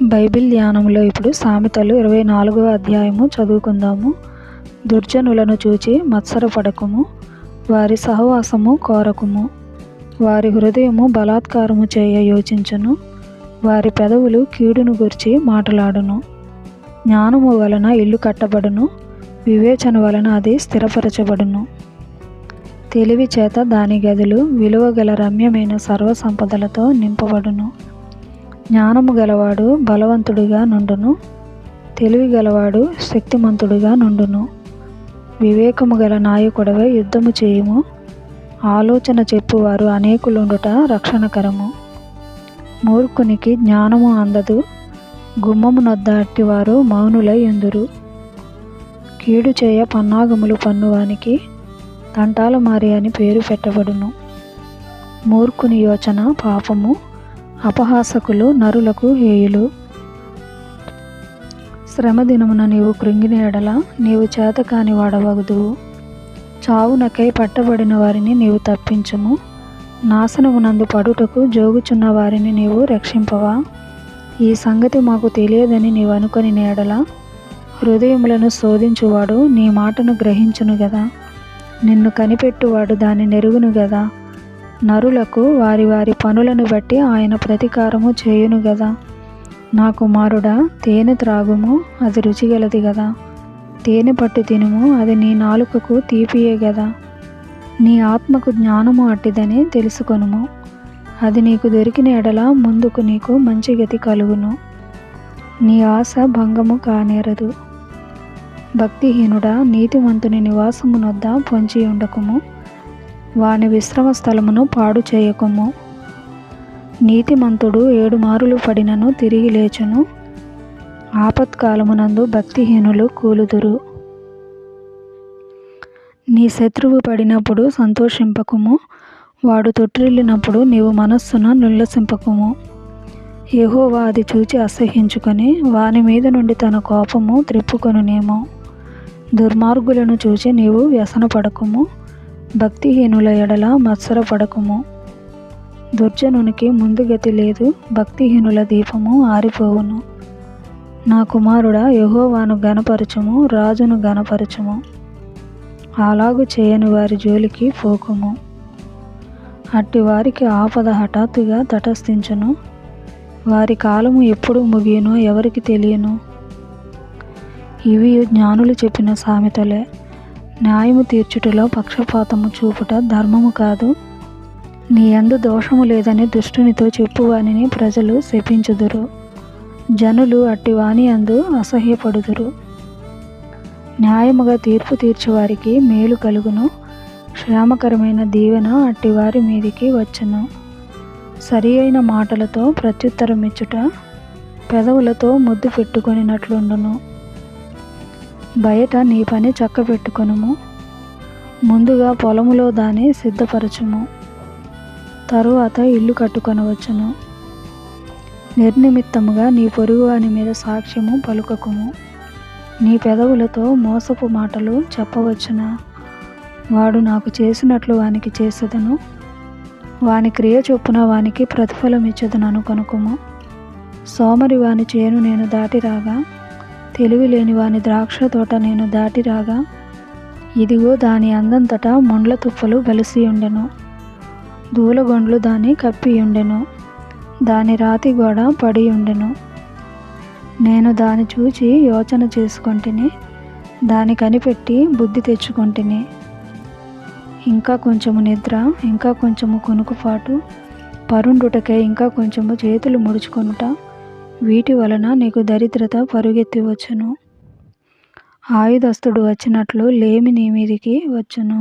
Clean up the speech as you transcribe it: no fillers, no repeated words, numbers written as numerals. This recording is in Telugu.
బైబిల్ ధ్యానంలో ఇప్పుడు సామెతలు 24వ అధ్యాయము చదువుకుందాము. దుర్జనులను చూచి మత్సరపడకుము, వారి సహవాసము కోరకుము. వారి హృదయము బలాత్కారము చేయ యోచించును, వారి పెదవులు కీడును గుర్చి మాటలాడును. జ్ఞానము వలన ఇల్లు కట్టబడును, వివేచన వలన అది స్థిరపరచబడును. తెలివి చేత దాని గదులు విలువగల రమ్యమైన సర్వ సంపదలతో నింపబడును. జ్ఞానము గలవాడు బలవంతుడిగా నుండును, తెలివి గలవాడు శక్తిమంతుడిగా నుండును. వివేకము గల నాయకుడవై యుద్ధము చేయుము, ఆలోచన చెప్పువారు అనేకులుండుట రక్షణకరము. మూర్ఖునికి జ్ఞానము అందదు, గుమ్మము నొద్ద అట్టివారు మౌనులై యుందురు. కీడు చేయ పన్నాగములు పన్నువానికి తంటాల మారి అని పేరు పెట్టబడును. మూర్ఖుని యోచన పాపము, అపహాసకులు నరులకు హేయులు. శ్రమ దినమున నీవు కృంగిన ఎడల నీవు చేతకాని వాడవగుదువు. చావునకై పట్టబడిన వారిని నీవు తప్పించుము, నాశనమునందు పడుటకు జోగుచున్న వారిని నీవు రక్షింపవా? ఈ సంగతి మాకు తెలియదని నీవు అనుకొని ఎడల హృదయములను శోధించువాడు నీ మాటను గ్రహించును గదా. నిన్ను కనిపెట్టువాడు దాన్ని నెరుగును గదా. నరులకు వారి వారి పనులను బట్టి ఆయన ప్రతీకారము చేయును గదా. నా కుమారుడా, తేనె త్రాగుము, అది రుచిగలది గదా. తేనె పట్టు తినుము, అది నీ నాలుకకు తీపియే గదా. నీ ఆత్మకు జ్ఞానము అట్టిదని తెలుసుకొనుము, అది నీకు దొరికిన ఎడల ముందుకు నీకు మంచి గతి కలుగును. నీ ఆశ భంగము కానేరదు. భక్తిహీనుడా, నీతిమంతుని నివాసమునొద్ద పొంచి ఉండకుము, వాని విశ్రమ స్థలమును పాడు చేయకుము. నీతిమంతుడు 7 మారులు పడినను తిరిగి లేచును, ఆపత్కాలమునందు భక్తిహీనులు కూలుదురు. నీ శత్రువు పడినప్పుడు సంతోషింపకుము, వాడు తొట్టిల్లినప్పుడు నీవు మనస్సున నుల్లసింపకుము. యెహోవా అది చూచి అసహ్యించుకొని వాని మీద నుండి తన కోపము త్రిప్పుకొనునేమో. దుర్మార్గులను చూచి నీవు వ్యసనపడకుము, భక్తిహీనుల ఎడల మత్సరపడకుము. దుర్జనునికి ముందుగతి లేదు, భక్తిహీనుల దీపము ఆరిపోవును. నా కుమారుడా, యెహోవాను గనపరచుము, రాజును గనపరచుము. అలాగు చేయని వారి జోలికి పోకుము. అట్టి వారికి ఆపద హఠాత్తుగా తటస్థించును, వారి కాలము ఎప్పుడు ముగియునో ఎవరికి తెలియను. ఇవి జ్ఞానులు చెప్పిన సామెతలే. న్యాయము తీర్చుటలో పక్షపాతము చూపుట ధర్మము కాదు. నీ యందు దోషము లేదని దుష్టునితో చెప్పువానిని ప్రజలు శపించుదురు. జనులు అట్టివాని యందు అసహ్యపడుదురు. న్యాయముగా తీర్పు తీర్చువారికి మేలు కలుగును, క్షేమకరమైన దీవెన అట్టివారి మీదికి వచ్చును. సరి అయిన మాటలతో ప్రత్యుత్తరమిచ్చుట పెదవులతో ముద్దు పెట్టుకొనినట్లుండును. బయట నీ పని చక్కబెట్టుకొనుము, ముందుగా పొలములో దాన్ని సిద్ధపరచుము, తరువాత ఇల్లు కట్టుకొనవచ్చును. నిర్నిమిత్తముగా నీ పొరుగువాని మీద సాక్ష్యము పలుకకుము. నీ పెదవులతో మోసపు మాటలు చెప్పవచ్చునా? వాడు నాకు చేసినట్లు వానికి చేసేదను, వాని క్రియ చొప్పున వానికి ప్రతిఫలం ఇచ్చేదను అనుకొనుకుము. సోమరి వాని చేను నేను దాటి రాగా, తెలివి లేని వాని ద్రాక్ష తోట నేను దాటి రాగా, ఇదిగో దాని అందంతటా మొండ్ల తుప్పలు బలిసి ఉండెను, దూలగొండ్లు దాన్ని కప్పి ఉండెను, దాని రాతి గోడ పడి ఉండెను. నేను దాని చూచి యోచన చేసుకొంటిని, దాని కనిపెట్టి బుద్ధి తెచ్చుకొంటిని. ఇంకా కొంచెము నిద్ర, ఇంకా కొంచెము కునుకుపాటు, పరుండుటకై ఇంకా కొంచెము చేతులు ముడుచుకొనుట, వీటి వలన నీకు దరిద్రత పరుగెత్తి వచ్చును. ఆయుధస్తుడు వచ్చినట్లు లేమి నీ మీదికి వచ్చును.